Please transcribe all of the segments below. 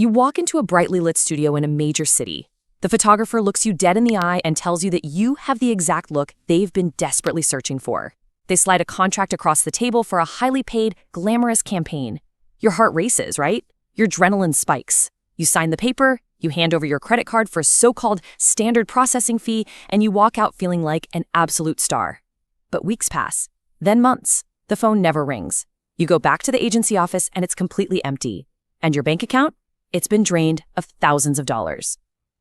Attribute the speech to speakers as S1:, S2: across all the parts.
S1: You walk into a brightly lit studio in a major city. The photographer looks you dead in the eye and tells you that you have the exact look they've been desperately searching for. They slide a contract across the table for a highly paid, glamorous campaign. Your heart races, right? Your adrenaline spikes. You sign the paper, you hand over your credit card for a so-called standard processing fee, and you walk out feeling like an absolute star. But weeks pass, then months. The phone never rings. You go back to the agency office and it's completely empty. And your bank account? It's been drained of thousands of dollars.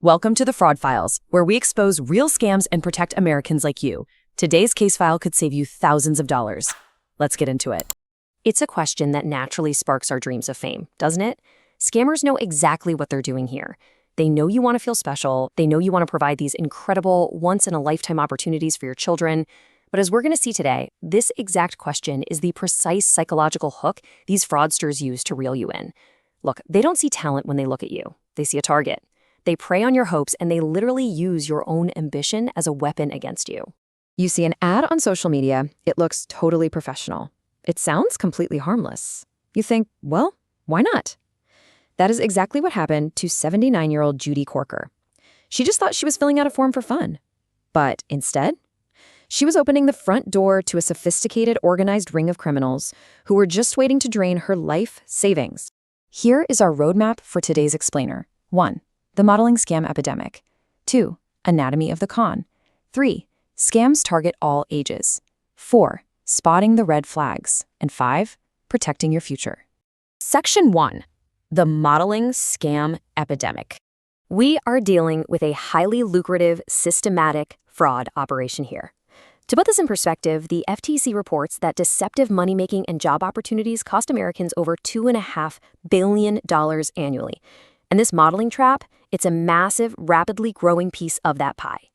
S1: Welcome to the Fraud Files, where we expose real scams and protect Americans like you. Today's case file could save you thousands of dollars. Let's get into it.
S2: It's a question that naturally sparks our dreams of fame, doesn't it? Scammers know exactly what they're doing here. They know you want to feel special. They know you want to provide these incredible, once-in-a-lifetime opportunities for your children. But as we're going to see today, this exact question is the precise psychological hook these fraudsters use to reel you in. Look, they don't see talent when they look at you. They see a target. They prey on your hopes, and they literally use your own ambition as a weapon against you.
S3: You see an ad on social media, it looks totally professional. It sounds completely harmless. You think, well, why not? That is exactly what happened to 79-year-old Judy Corker. She just thought she was filling out a form for fun. But instead, she was opening the front door to a sophisticated, organized ring of criminals who were just waiting to drain her life savings.
S1: Here is our roadmap for today's explainer. 1. The modeling scam epidemic. 2. Anatomy of the con. 3. Scams target all ages. 4. Spotting the red flags. And 5. Protecting your future.
S2: Section 1. The modeling scam epidemic. We are dealing with a highly lucrative, systematic fraud operation here. To put this in perspective, the FTC reports that deceptive money-making and job opportunities cost Americans over $2.5 billion annually. And this modeling trap, it's a massive, rapidly growing piece of that pie.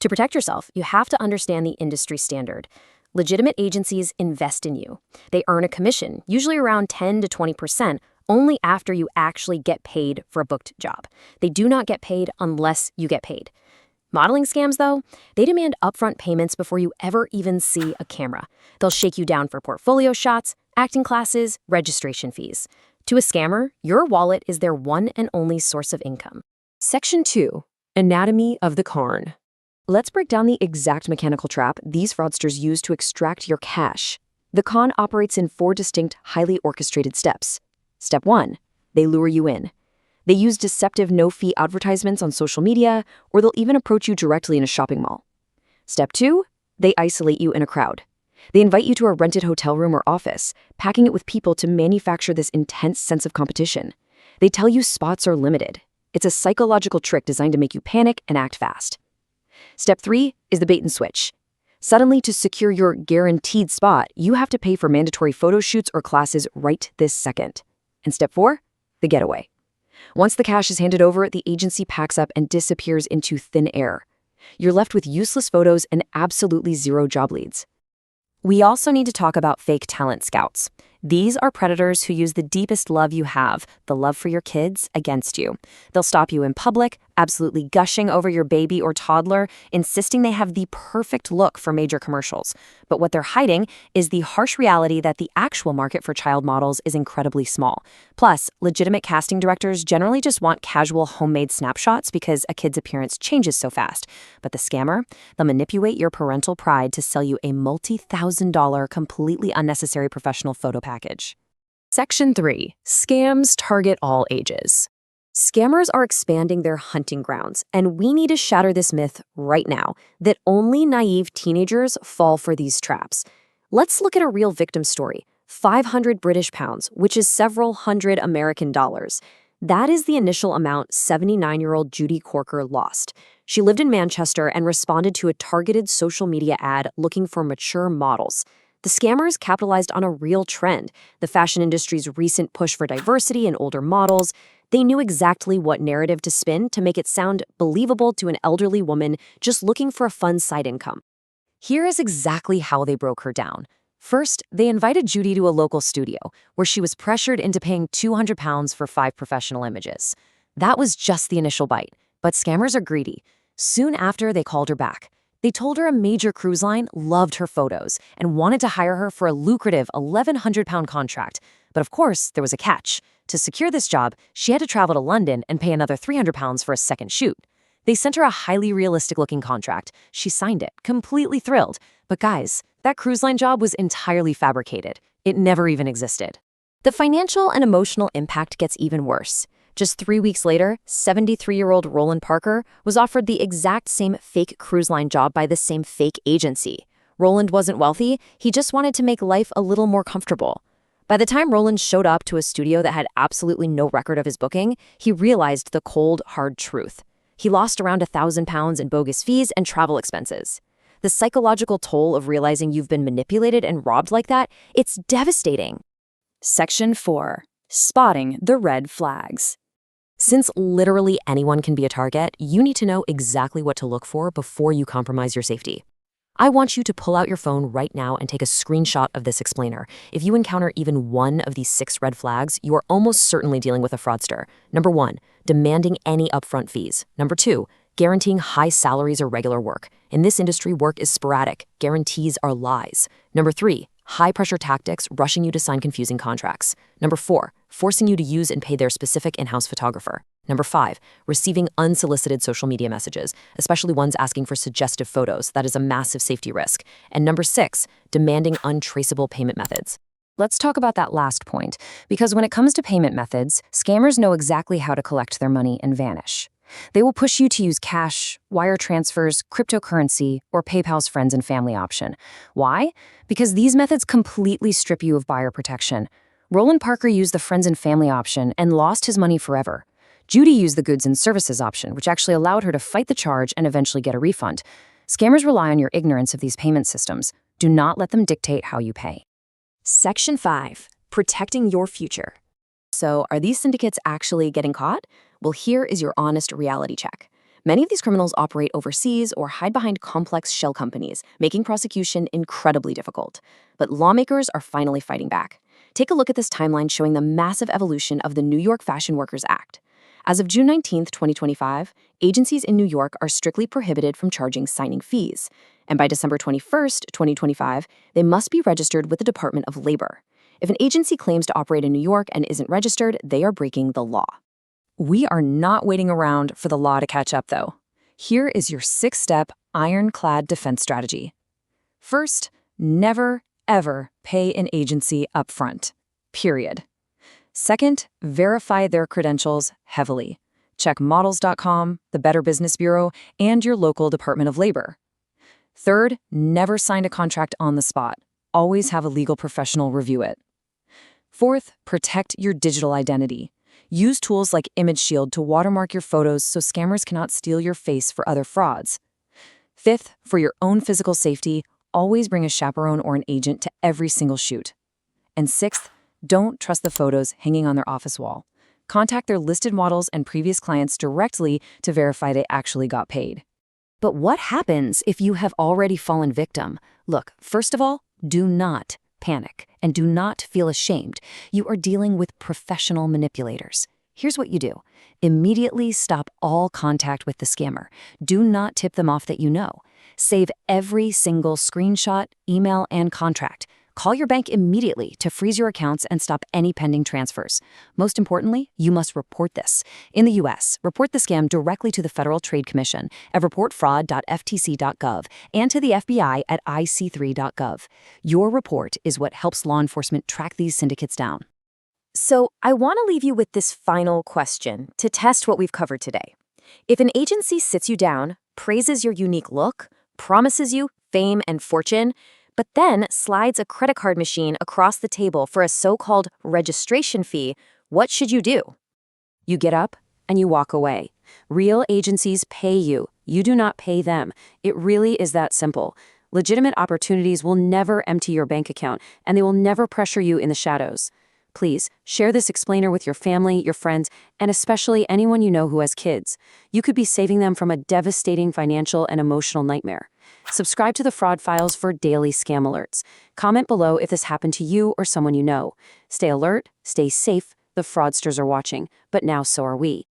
S2: To protect yourself, you have to understand the industry standard. Legitimate agencies invest in you. They earn a commission, usually around 10 to 20%, only after you actually get paid for a booked job. They do not get paid unless you get paid. Modeling scams, though, they demand upfront payments before you ever even see a camera. They'll shake you down for portfolio shots, acting classes, registration fees. To a scammer, your wallet is their one and only source of income.
S3: Section 2. Anatomy of the con. Let's break down the exact mechanical trap these fraudsters use to extract your cash. The con operates in 4 distinct, highly orchestrated steps. Step 1. They lure you in. They use deceptive no-fee advertisements on social media, or they'll even approach you directly in a shopping mall. Step 2. They isolate you in a crowd. They invite you to a rented hotel room or office, packing it with people to manufacture this intense sense of competition. They tell you spots are limited. It's a psychological trick designed to make you panic and act fast. Step 3 is the bait and switch. Suddenly, to secure your guaranteed spot, you have to pay for mandatory photo shoots or classes right this second. And Step 4, the getaway. Once the cash is handed over, the agency packs up and disappears into thin air. You're left with useless photos and absolutely zero job leads.
S2: We also need to talk about fake talent scouts. These are predators who use the deepest love you have, the love for your kids, against you. They'll stop you in public, absolutely gushing over your baby or toddler, insisting they have the perfect look for major commercials. But what they're hiding is the harsh reality that the actual market for child models is incredibly small. Plus, legitimate casting directors generally just want casual homemade snapshots because a kid's appearance changes so fast. But the scammer, they'll manipulate your parental pride to sell you a multi-thousand-dollar, completely unnecessary professional photo package.
S3: Section 3. Scams target all ages.
S2: Scammers are expanding their hunting grounds, and we need to shatter this myth right now that only naive teenagers fall for these traps. Let's look at a real victim story. 500 British pounds, which is several hundred American dollars. That is the initial amount 79-year-old Judy Corker lost. She lived in Manchester and responded to a targeted social media ad looking for mature models. The scammers capitalized on a real trend, the fashion industry's recent push for diversity and older models. They knew exactly what narrative to spin to make it sound believable to an elderly woman just looking for a fun side income.
S3: Here is exactly how they broke her down. First, they invited Judy to a local studio, where she was pressured into paying £200 for 5 professional images. That was just the initial bite, but scammers are greedy. Soon after, they called her back. They told her a major cruise line loved her photos and wanted to hire her for a lucrative £1,100 contract. But of course, there was a catch. To secure this job, she had to travel to London and pay another £300 for a second shoot. They sent her a highly realistic-looking contract. She signed it, completely thrilled. But guys, that cruise line job was entirely fabricated. It never even existed.
S2: The financial and emotional impact gets even worse. Just 3 weeks later, 73-year-old Roland Parker was offered the exact same fake cruise line job by the same fake agency. Roland wasn't wealthy, he just wanted to make life a little more comfortable. By the time Roland showed up to a studio that had absolutely no record of his booking, he realized the cold, hard truth. He lost around £1,000 in bogus fees and travel expenses. The psychological toll of realizing you've been manipulated and robbed like that, it's devastating.
S3: Section 4. Spotting the red flags. Since literally anyone can be a target, you need to know exactly what to look for before you compromise your safety. I want you to pull out your phone right now and take a screenshot of this explainer. If you encounter even one of these 6 red flags, you are almost certainly dealing with a fraudster. Number 1, demanding any upfront fees. Number 2, guaranteeing high salaries or regular work. In this industry, work is sporadic. Guarantees are lies. Number 3, high-pressure tactics, rushing you to sign confusing contracts. Number 4, forcing you to use and pay their specific in-house photographer. Number 5, receiving unsolicited social media messages, especially ones asking for suggestive photos. That is a massive safety risk. And number 6, demanding untraceable payment methods. Let's talk about that last point, because when it comes to payment methods, scammers know exactly how to collect their money and vanish. They will push you to use cash, wire transfers, cryptocurrency, or PayPal's friends and family option. Why? Because these methods completely strip you of buyer protection. Roland Parker used the friends and family option and lost his money forever. Judy used the goods and services option, which actually allowed her to fight the charge and eventually get a refund. Scammers rely on your ignorance of these payment systems. Do not let them dictate how you pay.
S2: Section 5. Protecting your future.
S3: So, are these syndicates actually getting caught? Well, here is your honest reality check. Many of these criminals operate overseas or hide behind complex shell companies, making prosecution incredibly difficult. But lawmakers are finally fighting back. Take a look at this timeline showing the massive evolution of the New York Fashion Workers Act. As of June 19, 2025, agencies in New York are strictly prohibited from charging signing fees. And by December 21, 2025, they must be registered with the Department of Labor. If an agency claims to operate in New York and isn't registered, they are breaking the law. We are not waiting around for the law to catch up, though. Here is your 6-step, ironclad defense strategy. First, never, ever pay an agency upfront. Period. Second, verify their credentials heavily. Check models.com, the Better Business Bureau, and your local Department of Labor. Third, never sign a contract on the spot. Always have a legal professional review it. Fourth, protect your digital identity. Use tools like Image Shield to watermark your photos so scammers cannot steal your face for other frauds. Fifth, for your own physical safety, always bring a chaperone or an agent to every single shoot. And sixth, don't trust the photos hanging on their office wall. Contact their listed models and previous clients directly to verify they actually got paid. But what happens if you have already fallen victim? Look, first of all, do not panic and do not feel ashamed. You are dealing with professional manipulators. Here's what you do. Immediately stop all contact with the scammer. Do not tip them off that you know. Save every single screenshot, email, and contract. Call your bank immediately to freeze your accounts and stop any pending transfers. Most importantly, you must report this. In the U.S., report the scam directly to the Federal Trade Commission at reportfraud.ftc.gov and to the FBI at ic3.gov. Your report is what helps law enforcement track these syndicates down.
S2: So, I want to leave you with this final question to test what we've covered today. If an agency sits you down, praises your unique look, promises you fame and fortune, but then slides a credit card machine across the table for a so-called registration fee, what should you do?
S3: You get up and you walk away. Real agencies pay you. You do not pay them. It really is that simple. Legitimate opportunities will never empty your bank account, and they will never pressure you in the shadows. Please, share this explainer with your family, your friends, and especially anyone you know who has kids. You could be saving them from a devastating financial and emotional nightmare. Subscribe to the Fraud Files for daily scam alerts. Comment below if this happened to you or someone you know. Stay alert, stay safe. The fraudsters are watching, but now so are we.